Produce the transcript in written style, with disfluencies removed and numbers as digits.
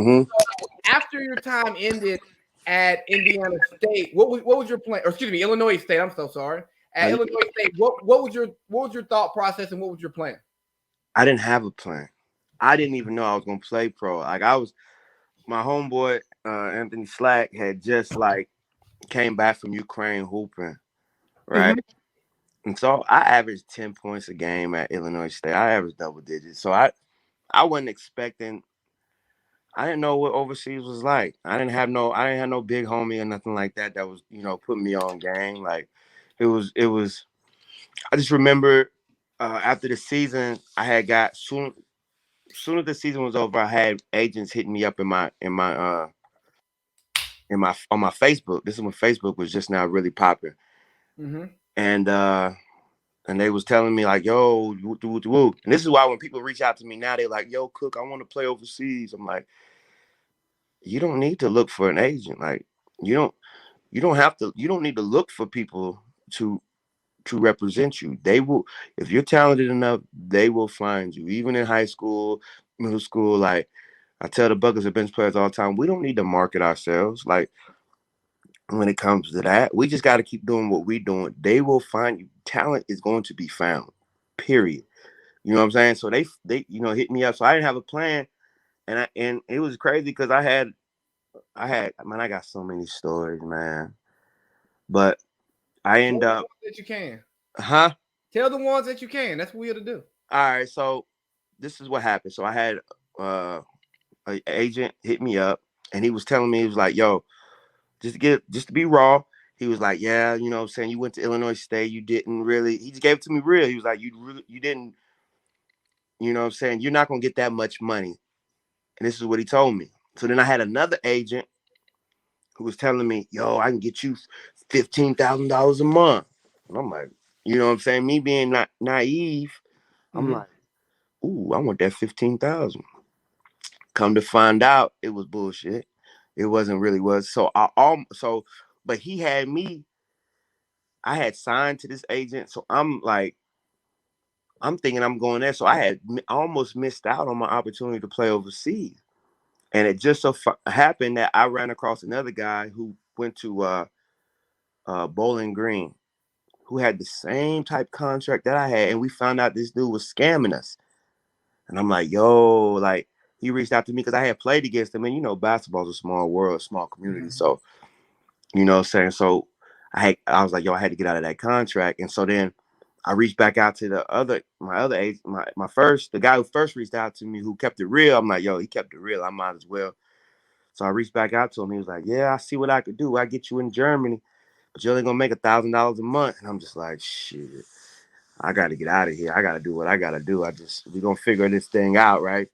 Hmm. After your time ended at Indiana State, what was your plan? Or excuse me, Illinois State. I'm so sorry. At Illinois State, what was your thought process and what was your plan? I didn't have a plan. I didn't even know I was gonna play pro. Like I was, my homeboy Anthony Slack had just like came back from Ukraine hooping, right? Mm-hmm. And so I averaged 10 points a game at Illinois State. I averaged double digits. So I wasn't expecting. I didn't know what overseas was like. I didn't have no big homie or nothing like that that was putting me on game. Like it was. I just remember after the season, I had got soon as the season was over, I had agents hitting me up in my on my Facebook. This is when Facebook was just now really popping, Mm-hmm. and they was telling me like, "Yo, woo, woo, woo, woo." And this is why when people reach out to me now, they're like, "Yo, Cook, I want to play overseas." I'm like, you don't need to look for an agent. Like you don't you don't have to. You don't need to look for people to represent you. They will, if you're talented enough, they will find you. Even in high school, middle school, like I tell the Buckets and bench players all the time, we don't need to market ourselves. Like when it comes to that, we just got to keep doing what we're doing. They will find you. Talent is going to be found. Period. You know what I'm saying? So they hit me up. So I didn't have a plan, and it was crazy because I got so many stories, man. But I Tell end the up, ones that you can. huh? Tell the ones that you can. That's what we have to do. All right, so this is what happened. So I had uh an agent hit me up and he was telling me, he was like, yo, just to be raw, he was like, yeah, what I'm saying, you went to Illinois State, you didn't really, he just gave it to me real. He was like, you didn't, what I'm saying, you're not gonna get that much money. And this is what he told me. So then I had another agent who was telling me, yo, I can get you $15,000 a month. And I'm like, what I'm saying, me being not naive, I'm Mm-hmm. like, ooh, I want that 15,000. Come to find out, it was bullshit. It wasn't really was. But he had me. I had signed to this agent, so I'm like, I'm thinking I'm going there. So I almost missed out on my opportunity to play overseas, and it just happened that I ran across another guy who went to Bowling Green, who had the same type contract that I had, and we found out this dude was scamming us. And I'm like, yo, like he reached out to me because I had played against him, and basketball's a small world, small community. Mm-hmm. So what I'm saying? So I was like, yo, I had to get out of that contract. And so then I reached back out to my other agent, the guy who first reached out to me who kept it real. I'm like, yo, he kept it real. I might as well. So I reached back out to him. He was like, yeah, I see what I could do. I get you in Germany, but you're only gonna make $1,000 a month. And I'm just like, shit, I gotta get out of here. I gotta do what I gotta do. We're gonna figure this thing out, right?